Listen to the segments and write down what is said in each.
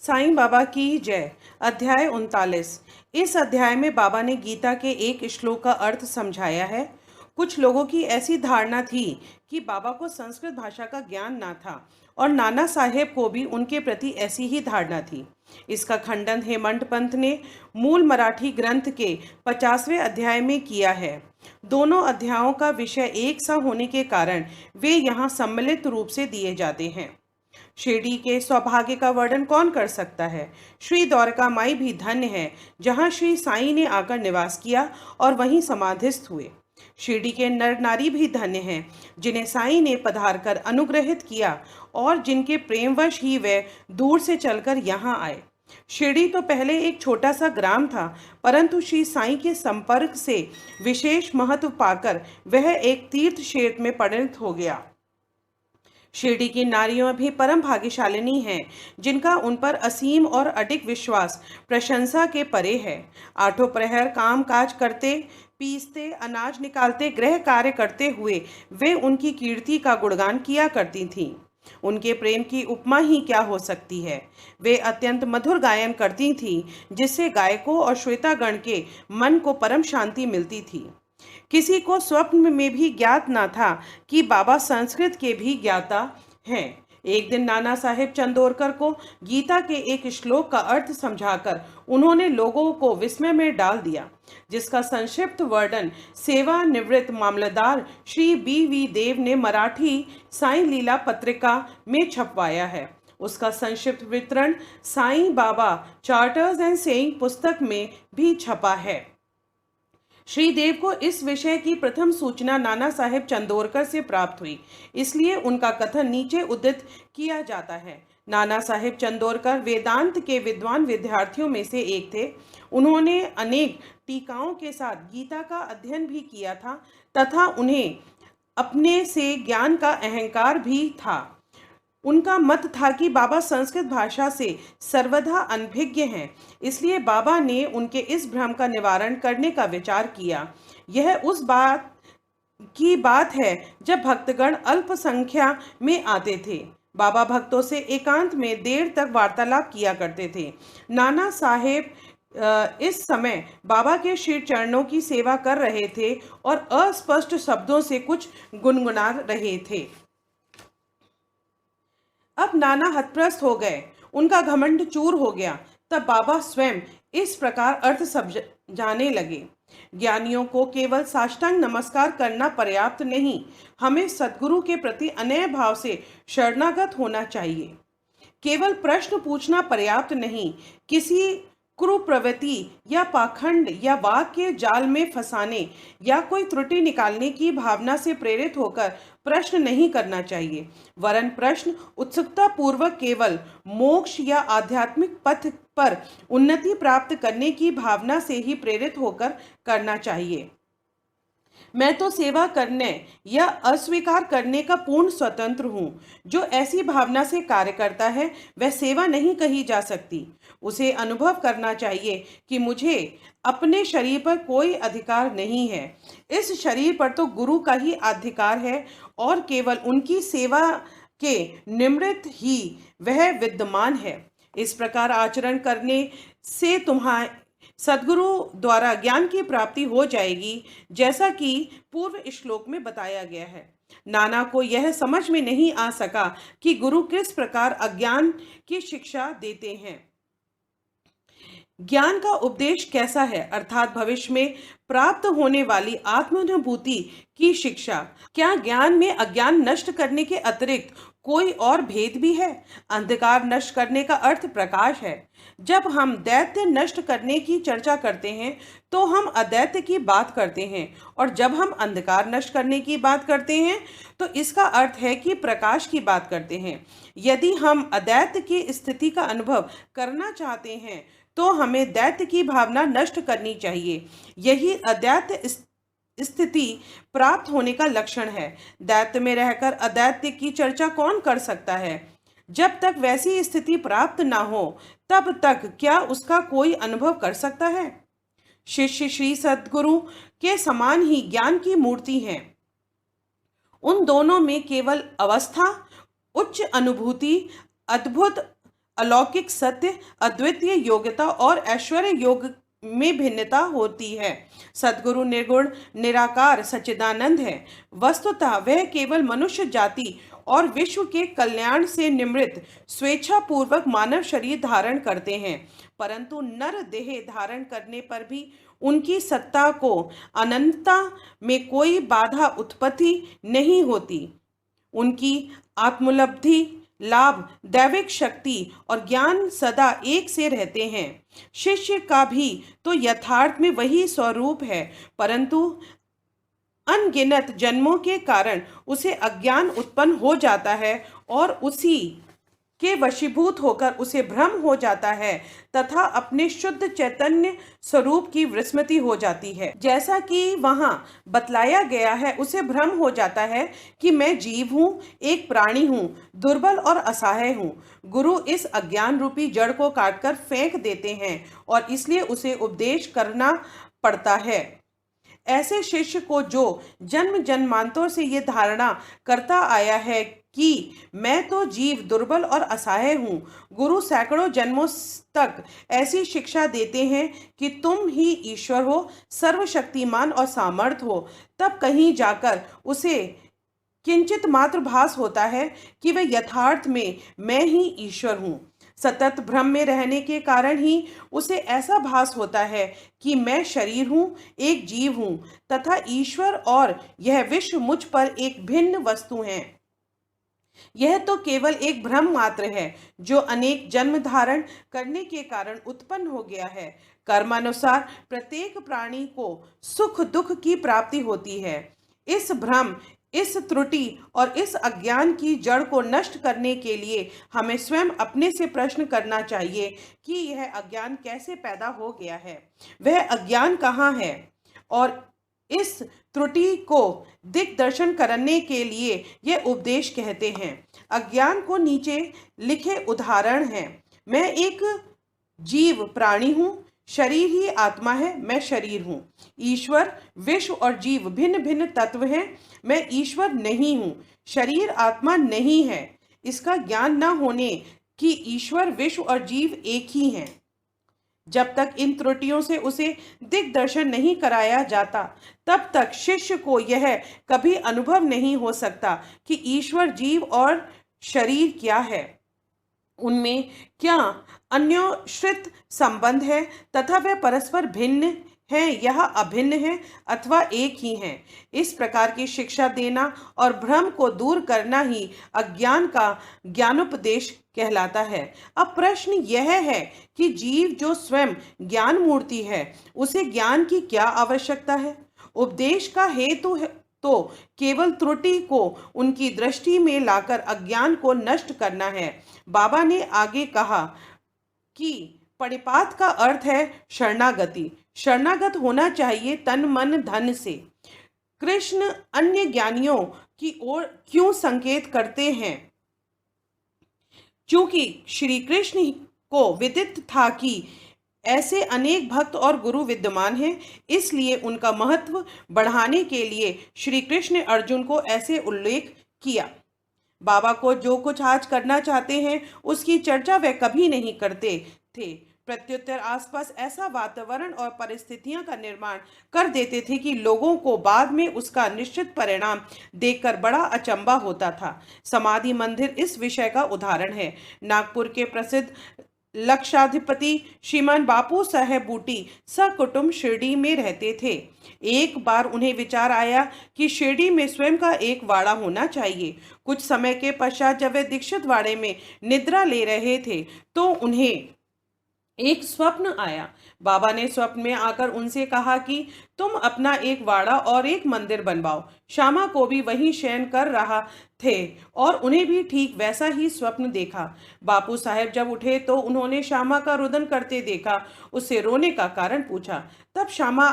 साईं बाबा की जय। अध्याय 39। इस अध्याय में बाबा ने गीता के एक श्लोक का अर्थ समझाया है। कुछ लोगों की ऐसी धारणा थी कि बाबा को संस्कृत भाषा का ज्ञान ना था और नाना साहेब को भी उनके प्रति ऐसी ही धारणा थी। इसका खंडन हेमंत पंत ने मूल मराठी ग्रंथ के 50वें अध्याय में किया है। दोनों अध्यायों का विषय एक सा होने के कारण वे यहाँ सम्मिलित रूप से दिए जाते हैं। शिरडी के सौभाग्य का वर्णन कौन कर सकता है। श्री द्वारका माई भी धन्य है जहाँ श्री साईं ने आकर निवास किया और वहीं समाधिस्थ हुए। शिरडी के नर नारी भी धन्य हैं जिन्हें साईं ने पधार कर अनुग्रहित किया और जिनके प्रेमवश ही वे दूर से चलकर यहाँ आए। शिरडी तो पहले एक छोटा सा ग्राम था, परंतु श्री साईं के संपर्क से विशेष महत्व पाकर वह एक तीर्थ क्षेत्र में परिणत हो गया। शिरडी की नारियां भी परम भाग्यशालिनी हैं जिनका उन पर असीम और अडिग विश्वास प्रशंसा के परे है। आठों प्रहर काम काज करते, पीसते, अनाज निकालते, गृह कार्य करते हुए वे उनकी कीर्ति का गुणगान किया करती थीं। उनके प्रेम की उपमा ही क्या हो सकती है। वे अत्यंत मधुर गायन करती थीं जिससे गायकों और श्रोतागण के मन को परम शांति मिलती थी। किसी को स्वप्न में भी ज्ञात ना था कि बाबा संस्कृत के भी ज्ञाता हैं। एक दिन नाना साहेब चंदोरकर को गीता के एक श्लोक का अर्थ समझाकर उन्होंने लोगों को विस्मय में डाल दिया, जिसका संक्षिप्त वर्णन सेवानिवृत्त मामलतदार श्री बी देव ने मराठी साईं लीला पत्रिका में छपवाया है। उसका संक्षिप्त वितरण Sai Baba charters and saying पुस्तक में भी छपा है। श्रीदेव को इस विषय की प्रथम सूचना नाना साहेब चंदोरकर से प्राप्त हुई, इसलिए उनका कथन नीचे उद्धृत किया जाता है। नाना साहेब चंदोरकर वेदांत के विद्वान विद्यार्थियों में से एक थे। उन्होंने अनेक टीकाओं के साथ गीता का अध्ययन भी किया था तथा उन्हें अपने से ज्ञान का अहंकार भी था। उनका मत था कि बाबा संस्कृत भाषा से सर्वथा अनभिज्ञ हैं, इसलिए बाबा ने उनके इस भ्रम का निवारण करने का विचार किया। यह उस बात की बात है जब भक्तगण अल्प संख्या में आते थे। बाबा भक्तों से एकांत में देर तक वार्तालाप किया करते थे। नाना साहेब इस समय बाबा के श्री चरणों की सेवा कर रहे थे और अस्पष्ट शब्दों से कुछ गुनगुना रहे थे। अब नाना हतप्रस्त हो गए, उनका घमंड चूर हो गया। तब बाबा स्वयं इस प्रकार अर्थ समझाने लगे। ज्ञानियों को केवल साष्टांग नमस्कार करना पर्याप्त नहीं, हमें सद्गुरु के प्रति अनय भाव से शरणागत होना चाहिए। केवल प्रश्न पूछना पर्याप्त नहीं, किसी कुप्रवृत्ति या पाखंड या वाक के जाल में फंसाने या कोई त्रुटि निकालने की भावना से प्रेरित होकर प्रश्न नहीं करना चाहिए, वरन प्रश्न उत्सुकता पूर्वक केवल मोक्ष या आध्यात्मिक पथ पर उन्नति प्राप्त करने की भावना से ही प्रेरित होकर करना चाहिए। मैं तो सेवा करने या अस्वीकार करने का पूर्ण स्वतंत्र हूँ। जो ऐसी भावना से कार्य करता है वह सेवा नहीं कही जा सकती। उसे अनुभव करना चाहिए कि मुझे अपने शरीर पर कोई अधिकार नहीं है। इस शरीर पर तो गुरु का ही अधिकार है और केवल उनकी सेवा के निमित्त ही वह विद्यमान है। इस प्रकार आचरण करने से तुम्हारे सद्गुरु द्वारा ज्ञान की प्राप्ति हो जाएगी, जैसा कि पूर्व श्लोक में बताया गया है। नाना को यह समझ में नहीं आ सका कि गुरु किस प्रकार अज्ञान की शिक्षा देते हैं। ज्ञान का उपदेश कैसा है, अर्थात भविष्य में प्राप्त होने वाली आत्मानुभूति की शिक्षा। क्या ज्ञान में अज्ञान नष्ट करने के अतिरिक्त कोई और भेद भी है। अंधकार नष्ट करने का अर्थ प्रकाश है। जब हम दैत्य नष्ट करने की चर्चा करते हैं तो हम अदैत्य की बात करते हैं, और जब हम अंधकार नष्ट करने की बात करते हैं तो इसका अर्थ है कि प्रकाश की बात करते हैं। यदि हम अदैत्य की स्थिति का अनुभव करना चाहते हैं तो हमें दैत्य की भावना नष्ट करनी चाहिए। यही अदैत्य स्थिति प्राप्त होने का लक्षण है। दैत्य में रहकर अदैत्य की चर्चा कौन कर सकता है। जब तक वैसी स्थिति प्राप्त ना हो तब तक क्या उसका कोई अनुभव कर सकता है। शिष्य श्री सद्गुरु के समान ही ज्ञान की मूर्ति हैं। उन दोनों में केवल अवस्था, उच्च अनुभूति, अद्भुत अलौकिक सत्य, अद्वितीय योग्यता और ऐश्वर्य योग में भिन्नता होती है। सद्गुरु निर्गुण निराकार सच्चिदानंद है। वस्तुतः वह केवल मनुष्य जाति और विश्व के कल्याण से निमित्त स्वेच्छा पूर्वक मानव शरीर धारण करते हैं, परंतु नर देह धारण करने पर भी उनकी सत्ता को अनंतता में कोई बाधा उत्पत्ति नहीं होती। उनकी आत्मोपलब्धि, लाभ, दैविक शक्ति और ज्ञान सदा एक से रहते हैं। शिष्य का भी तो यथार्थ में वही स्वरूप है, परंतु अनगिनत जन्मों के कारण उसे अज्ञान उत्पन्न हो जाता है और उसी के वशीभूत होकर उसे भ्रम हो जाता है तथा अपने शुद्ध चैतन्य स्वरूप की विस्मृति हो जाती है। जैसा कि वहां बतलाया गया है, उसे भ्रम हो जाता है कि मैं जीव हूँ, एक प्राणी हूँ, दुर्बल और असहाय हूँ। गुरु इस अज्ञान रूपी जड़ को काटकर फेंक देते हैं और इसलिए उसे उपदेश करना पड़ता है। ऐसे शिष्य को जो जन्म जन्मांतरों से ये धारणा करता आया है कि मैं तो जीव, दुर्बल और असहाय हूँ, गुरु सैकड़ों जन्मों तक ऐसी शिक्षा देते हैं कि तुम ही ईश्वर हो, सर्वशक्तिमान और सामर्थ हो, तब कहीं जाकर उसे किंचित मात्र भास होता है कि वह यथार्थ में मैं ही ईश्वर हूँ। सतत भ्रम में रहने के कारण ही उसे ऐसा भास होता है कि मैं शरीर हूँ, एक जीव हूँ तथा ईश्वर और यह विश्व मुझ पर एक भिन्न वस्तु हैं। यह तो केवल एक भ्रम मात्र है जो अनेक जन्म धारण करने के कारण उत्पन्न हो गया है। कर्मानुसार प्रत्येक प्राणी को सुख दुख की प्राप्ति होती है। इस भ्रम, इस त्रुटि और इस अज्ञान की जड़ को नष्ट करने के लिए हमें स्वयं अपने से प्रश्न करना चाहिए कि यह अज्ञान कैसे पैदा हो गया है, वह अज्ञान कहाँ है, और इस त्रुटि को दिग्दर्शन करने के लिए यह उपदेश कहते हैं। अज्ञान को नीचे लिखे उदाहरण हैं। मैं एक जीव प्राणी हूँ, शरीर ही आत्मा है, मैं शरीर हूँ। ईश्वर, विश्व और जीव भिन्न भिन्न तत्व हैं। मैं ईश्वर नहीं हूँ, शरीर आत्मा नहीं है। इसका ज्ञान न होने कि ईश्वर, विश्व और जीव एक ही हैं। जब तक इन त्रुटियों से उसे दिग्दर्शन नहीं कराया जाता, तब तक शिष्य को यह कभी अनुभव नहीं हो सकता कि ईश्वर, जीव और शरीर क्या है, उनमें क्या अन्योश्रित संबंध है तथा वे परस्पर भिन्न हैं या अभिन्न हैं अथवा एक ही हैं। इस प्रकार की शिक्षा देना और भ्रम को दूर करना ही अज्ञान का ज्ञानोपदेश कहलाता है। अब प्रश्न यह है कि जीव जो स्वयं ज्ञान मूर्ति है, उसे ज्ञान की क्या आवश्यकता है? उपदेश का हेतु तो केवल त्रुटि को उनकी दृष्टि में लाकर अज्ञान को नष्ट करना है। बाबा ने आगे कहा कि परिपात का अर्थ है शरणागति। शरणागत होना चाहिए तन मन धन से। कृष्ण अन्य ज्ञानियों की ओर क्यों संकेत करते हैं? क्योंकि श्री कृष्ण को विदित था कि ऐसे अनेक भक्त और गुरु विद्यमान हैं, इसलिए उनका महत्व बढ़ाने के लिए श्री कृष्ण ने अर्जुन को ऐसे उल्लेख किया। बाबा को जो कुछ आज करना चाहते हैं उसकी चर्चा वे कभी नहीं करते थे। प्रत्युत्तर आसपास ऐसा वातावरण और परिस्थितियां का निर्माण कर देते थे कि लोगों को बाद में उसका निश्चित परिणाम देखकर बड़ा अचंभा होता था। समाधि मंदिर इस विषय का उदाहरण है। नागपुर के प्रसिद्ध लक्षाधिपति श्रीमान बापू साहेब बूटी सकुटुंब शिरडी में रहते थे। एक बार उन्हें विचार आया कि शिरडी में स्वयं का एक वाड़ा होना चाहिए। कुछ समय के पश्चात जब वे दीक्षित वाड़े में निद्रा ले रहे थे तो उन्हें एक स्वप्न आया। बाबा ने स्वप्न में आकर उनसे कहा कि तुम अपना एक वाड़ा और एक मंदिर बनवाओ। श्यामा को भी वही शयन कर रहा थे और उन्हें भी ठीक वैसा ही स्वप्न देखा। बापू साहेब जब उठे तो उन्होंने श्यामा का रुदन करते देखा। उससे रोने का कारण पूछा। तब श्यामा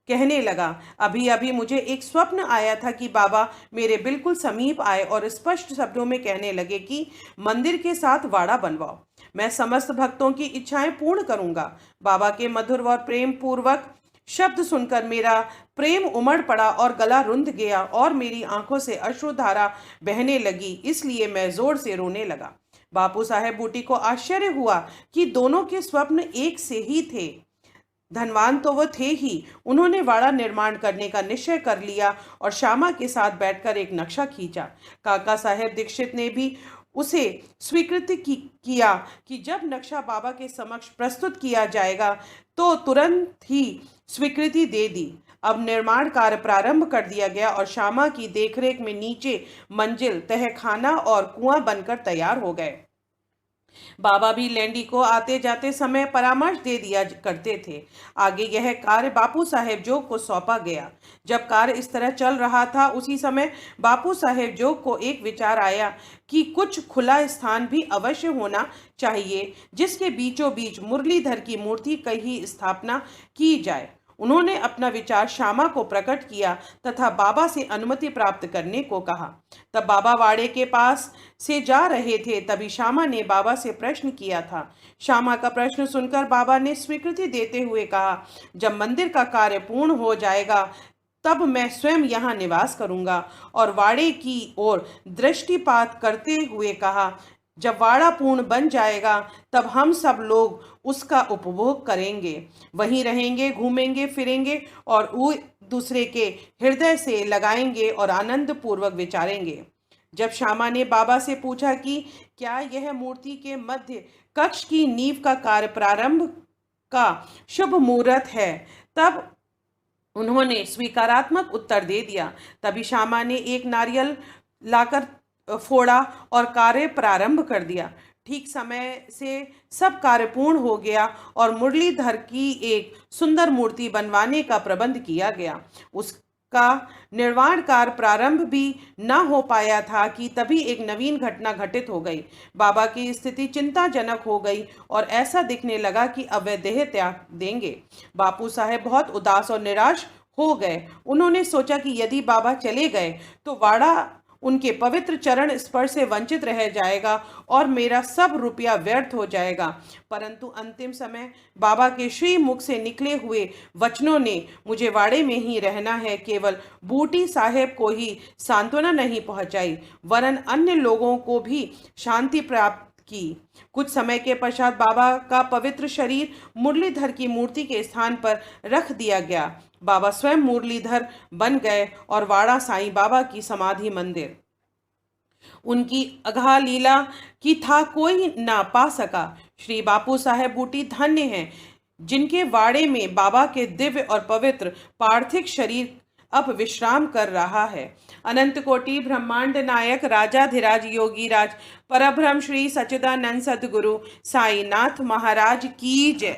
कहने लगा, अभी अभी मुझे एक स्वप्न आया था कि बाबा मेरे बिल्कुल समीप आए और स्पष्ट शब्दों में कहने लगे कि मंदिर के साथ वाड़ा बनवाओ। मैं समस्त भक्तों की इच्छाएं पूर्ण करूंगा। बाबा के मधुर और प्रेम पूर्वक शब्द सुनकर मेरा प्रेम उमड़ पड़ा और गला रुंध गया और मेरी आंखों से अश्रुधारा बहने लगी, इसलिए मैं जोर से रोने लगा। बापू साहेब बूटी को आश्चर्य हुआ कि दोनों के स्वप्न एक से ही थे। धनवान तो वो थे ही। उन्होंने वाड़ा निर्माण करने का निश्चय कर लिया और श्यामा के साथ बैठकर एक नक्शा खींचा। काका साहेब दीक्षित ने भी उसे किया कि जब नक्शा बाबा के समक्ष प्रस्तुत किया जाएगा तो तुरंत ही स्वीकृति दे दी। अब निर्माण कार्य प्रारंभ कर दिया गया और श्यामा की देखरेख में नीचे मंजिल, तहखाना और कुआं बनकर तैयार हो गए। बाबा भी लैंडी को आते जाते समय परामर्श दे दिया करते थे। आगे यह कार्य बापू साहेब जोग को सौंपा गया। जब कार्य इस तरह चल रहा था, उसी समय बापू साहेब जोग को एक विचार आया कि कुछ खुला स्थान भी अवश्य होना चाहिए जिसके बीचों बीच मुरलीधर की मूर्ति की स्थापना की जाए। उन्होंने अपना विचार श्यामा को प्रकट किया तथा बाबा से अनुमति प्राप्त करने को कहा। तब बाबा वाड़े के पास से जा रहे थे, तभी श्यामा ने बाबा से प्रश्न किया था। श्यामा का प्रश्न सुनकर बाबा ने स्वीकृति देते हुए कहा, जब मंदिर का कार्य पूर्ण हो जाएगा तब मैं स्वयं यहाँ निवास करूंगा। और वाड़े की ओर दृष्टिपात करते हुए कहा, जब वाड़ा पूर्ण बन जाएगा तब हम सब लोग उसका उपभोग करेंगे, वहीं रहेंगे, घूमेंगे फिरेंगे और दूसरे के हृदय से लगाएंगे और आनंद पूर्वक विचारेंगे। जब श्यामा ने बाबा से पूछा कि क्या यह मूर्ति के मध्य कक्ष की नींव का कार्य प्रारंभ का शुभ मुहूर्त है, तब उन्होंने स्वीकारात्मक उत्तर दे दिया। तभी श्यामा ने एक नारियल लाकर फोड़ा और कार्य प्रारंभ कर दिया। ठीक समय से सब कार्य पूर्ण हो गया और मुरलीधर की एक सुंदर मूर्ति बनवाने का प्रबंध किया गया। उसका निर्माण कार्य प्रारंभ भी न हो पाया था कि तभी एक नवीन घटना घटित हो गई। बाबा की स्थिति चिंताजनक हो गई और ऐसा दिखने लगा कि अब वे देह त्याग देंगे। बापू साहेब बहुत उदास और निराश हो गए। उन्होंने सोचा कि यदि बाबा चले गए तो वाड़ा उनके पवित्र चरण स्पर्श से वंचित रह जाएगा और मेरा सब रुपया व्यर्थ हो जाएगा। परंतु अंतिम समय बाबा के श्री मुख से निकले हुए वचनों ने मुझे वाड़े में ही रहना है केवल बूटी साहेब को ही सांत्वना नहीं पहुंचाई वरन अन्य लोगों को भी शांति प्राप्त की। कुछ समय के पश्चात बाबा का पवित्र शरीर मुरलीधर की मूर्ति के स्थान पर रख दिया गया। बाबा स्वयं मुरलीधर बन गए और वाड़ा साईं बाबा की समाधि मंदिर। उनकी अगाध लीला की था कोई ना पा सका। श्री बापू साहेब बूटी धन्य हैं जिनके वाड़े में बाबा के दिव्य और पवित्र पार्थिव शरीर अब विश्राम कर रहा है। अनंत कोटि ब्रह्मांड नायक राजाधिराज योगीराज परब्रह्म श्री सच्चिदानंद सद्गुरु साईनाथ महाराज की जय।